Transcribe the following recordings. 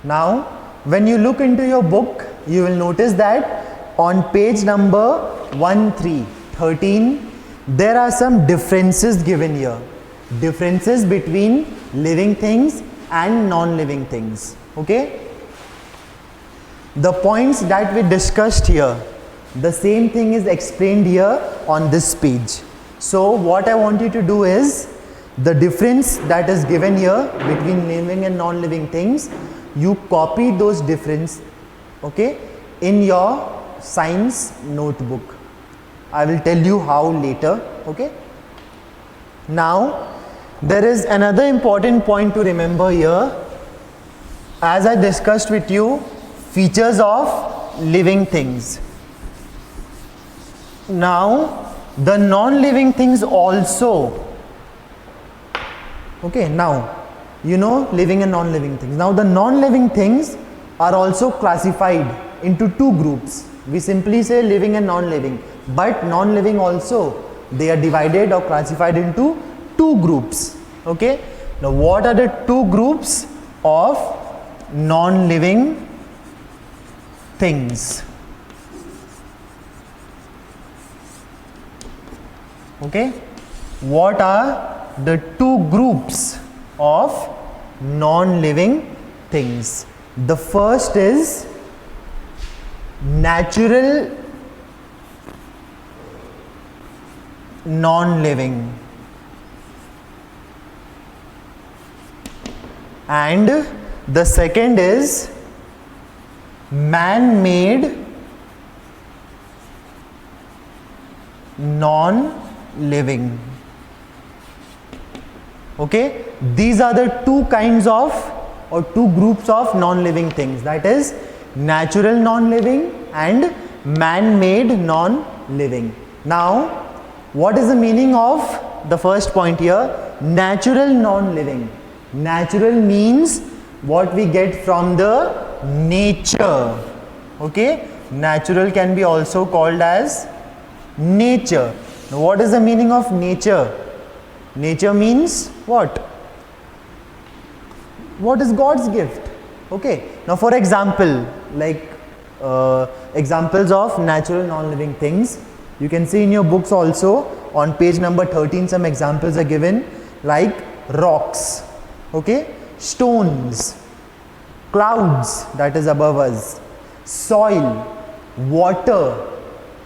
Now, when you look into your book, you will notice that on page number 13, there are some differences given here. Differences between living things and non-living things. Okay? The points that we discussed here, the same thing is explained here on this page. So what I want you to do is, the difference that is given here between living and non-living things, you copy those difference, okay, in your science notebook. I will tell you how later. Okay. Now there is another important point to remember here. As I discussed with you, features of living things. Now the non-living things also. Okay, now you know living and non-living things. Now the non-living things are also classified into two groups. We simply say living and non-living, but non-living also, they are divided or classified into two groups. Okay, now what are the two groups of non-living things? Okay, what are the two groups of non-living things? The first is natural non-living, and the second is man-made non-living. Okay, these are the two kinds of or two groups of non-living things, that is natural non-living and man-made non-living. Now what is the meaning of the first point here? Natural non-living. Natural means what we get from the nature. Okay, natural can be also called as nature. Now what is the meaning of nature? Nature means what? What is God's gift? Okay, now for example, like examples of natural non-living things, you can see in your books also on page number 13 some examples are given, like rocks, okay, stones, clouds that is above us, soil, water.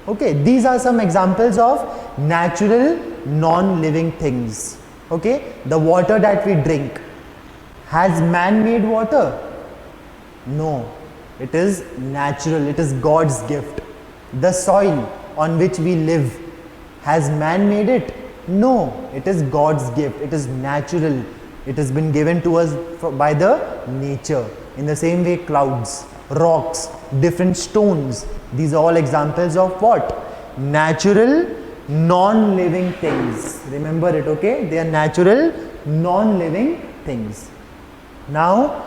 Okay, these are some examples of natural non-living things. Okay, the water that we drink, has man made water? No, it is natural, it is God's gift. The soil on which we live, has man made it? No, it is God's gift, it is natural, it has been given to us by the nature. In the same way, clouds, rocks, different stones, these are all examples of what? Natural non-living things. Remember it, okay? They are natural non-living things. Now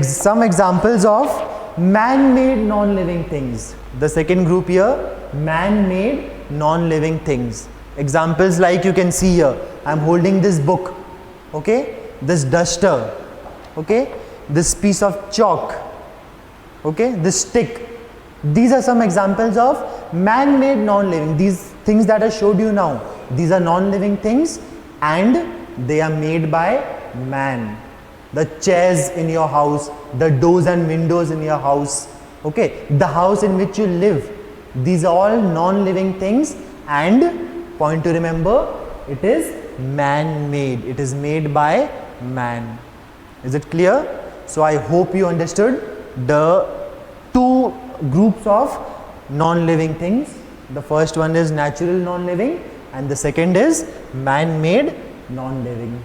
some examples of man-made non-living things. The second group here, man-made non-living things. Examples like you can see here, I am holding this book, okay, this duster, okay, this piece of chalk, okay, this stick. These are some examples of man-made non-living. These things that I showed you now, these are non-living things and they are made by man. The chairs in your house, the doors and windows in your house, okay, the house in which you live, these are all non-living things, and point to remember, it is man-made, it is made by man. Is it clear? So I hope you understood the two groups of non-living things. The first one is natural non-living and the second is man-made non-living.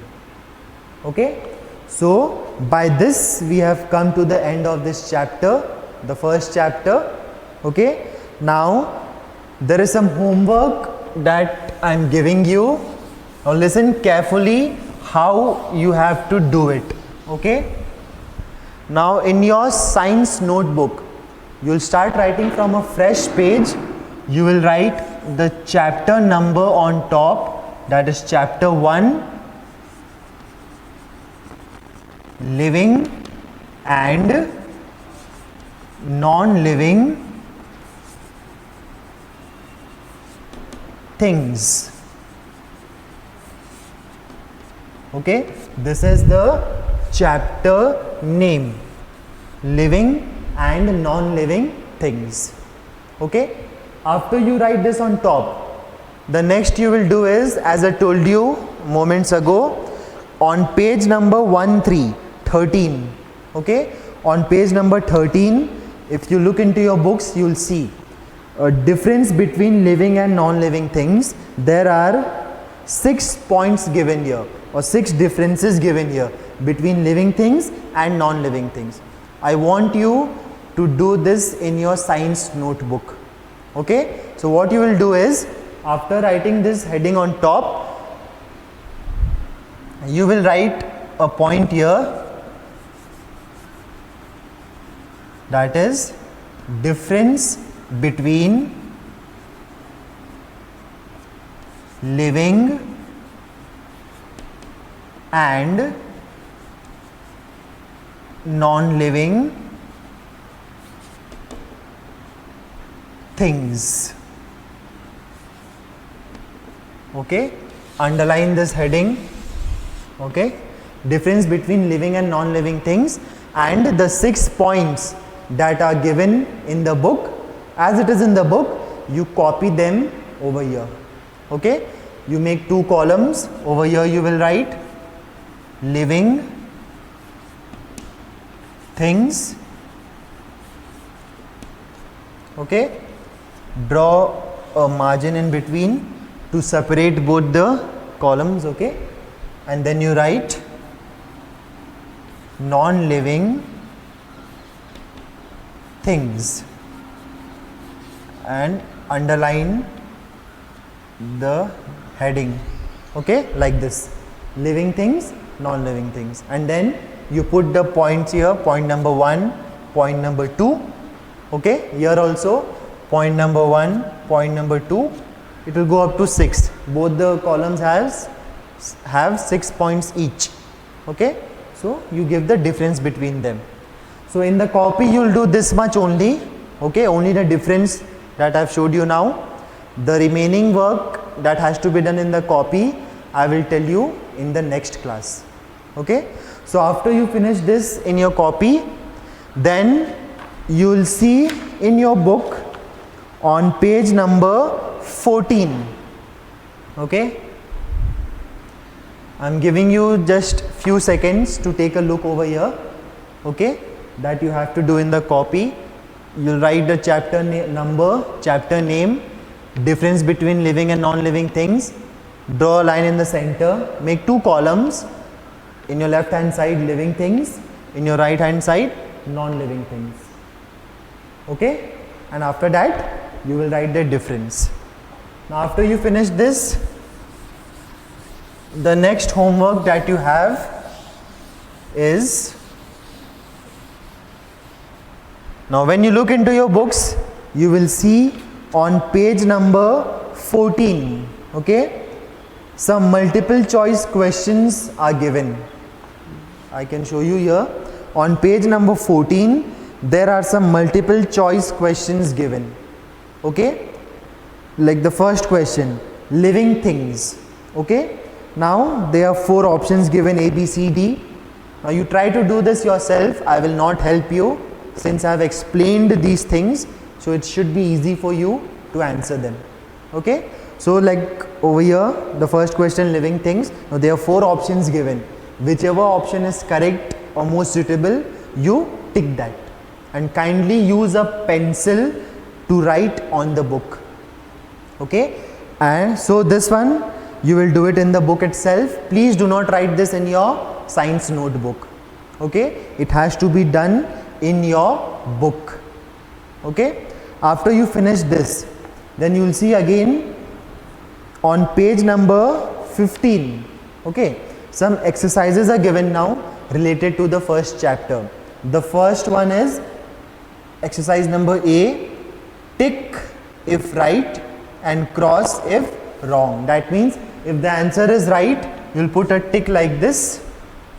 Okay, so by this we have come to the end of this chapter, the first chapter. Okay, now there is some homework that I am giving you. Now listen carefully how you have to do it. Okay, now in your science notebook, you will start writing from a fresh page. You will write the chapter number on top, that is chapter 1, living and non-living things. Okay, this is the chapter name, living and non-living things. Okay, after you write this on top, the next you will do is, as I told you moments ago, on page number 13, okay, on page number 13, if you look into your books, you will see a difference between living and non-living things. There are 6 points given here, or 6 differences given here between living things and non-living things. I want you to do this in your science notebook. Okay, so what you will do is, after writing this heading on top, you will write a point here, that is difference between living and non-living things. Okay, underline this heading. Okay, difference between living and non-living things, and the 6 points that are given in the book. As it is in the book, you copy them over here. Okay, you make 2 columns. Over here you will write living things. Okay, draw a margin in between to separate both the columns. Okay, and then you write non-living things and underline the heading. Okay, like this, living things, non-living things, and then you put the points here, point number 1, point number 2. Okay, here also point number 1, point number 2, it will go up to 6. Both the columns have 6 points each. Okay, so you give the difference between them. So in the copy you will do this much only. Okay, only the difference that I have showed you now. The remaining work that has to be done in the copy, I will tell you in the next class. Okay, so after you finish this in your copy, then you will see in your book on page number 14. Okay, I am giving you just few seconds to take a look over here. Okay, that you have to do in the copy. You will write the chapter number, chapter name, difference between living and non-living things, draw a line in the center, make 2 columns, in your left hand side living things, in your right hand side non-living things. Okay, and after that you will write the difference. Now after you finish this, the next homework that you have is, now when you look into your books, you will see on page number 14, okay, some multiple choice questions are given. I can show you here. On page number 14, there are some multiple choice questions given. Okay, like the first question, living things. Okay, now there are 4 options given, A, B, C, D. Now you try to do this yourself. I will not help you since I have explained these things, so it should be easy for you to answer them. Okay, so like over here, the first question, living things. Now there are 4 options given. Whichever option is correct or most suitable, you tick that, and kindly use a pencil to write on the book. Okay, and so this one you will do it in the book itself. Please do not write this in your science notebook. Okay, it has to be done in your book. Okay, after you finish this, then you will see again on page number 15. Okay, some exercises are given now related to the first chapter. The first one is exercise number A, tick if right and cross if wrong. That means if the answer is right, you will put a tick like this.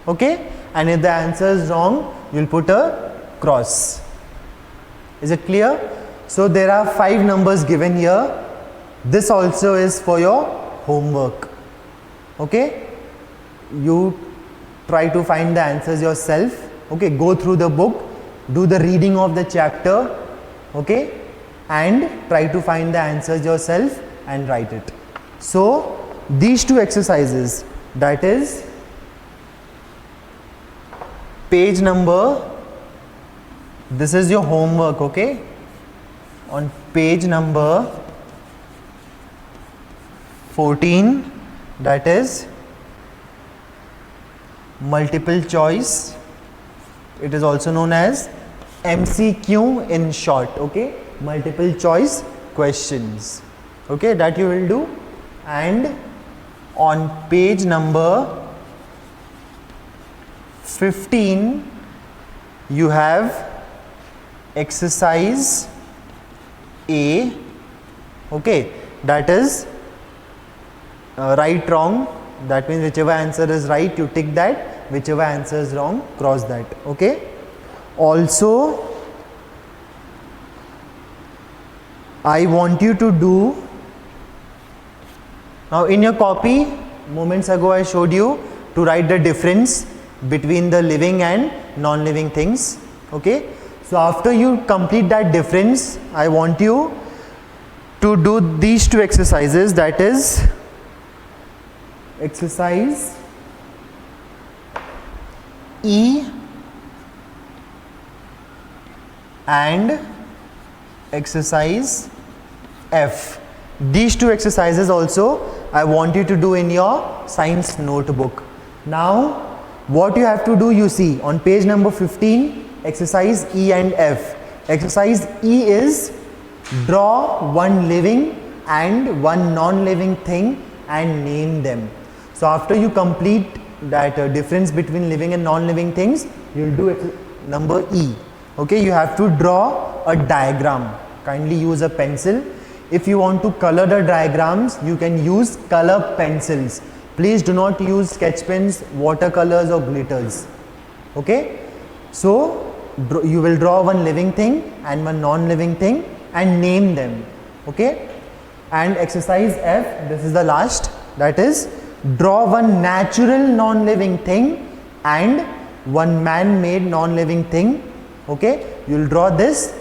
Okay, and if the answer is wrong, you will put a cross. Is it clear? So there are 5 numbers given here. This also is for your homework. Okay? You try to find the answers yourself. Okay? Go through the book, do the reading of the chapter. Okay? And try to find the answers yourself and write it. So these 2 exercises, that is page number, this is your homework, okay? On page number 14, that is multiple choice. It is also known as MCQ in short, okay? Multiple choice questions, okay? That you will do. And on page number 15, you have exercise A, okay? That is right, wrong. That means whichever answer is right, you tick that. Whichever answer is wrong, cross that, okay? Also, I want you to do, now in your copy, moments ago I showed you to write the difference between the living and non-living things, okay? So after you complete that difference, I want you to do these 2 exercises, that is exercise E and exercise F. These 2 exercises also I want you to do in your science notebook. Now what you have to do, you see on page number 15, exercise E and F. Exercise E is draw one living and one non-living thing and name them. So after you complete that difference between living and non-living things, you will do number E. Okay, you have to draw a diagram. Kindly use a pencil. If you want to color the diagrams, you can use color pencils. Please do not use sketch pens, watercolors or glitters. Okay, so you will draw one living thing and one non-living thing and name them. Okay, and exercise F, this is the last, that is draw one natural non-living thing and one man-made non-living thing. Okay, you will draw this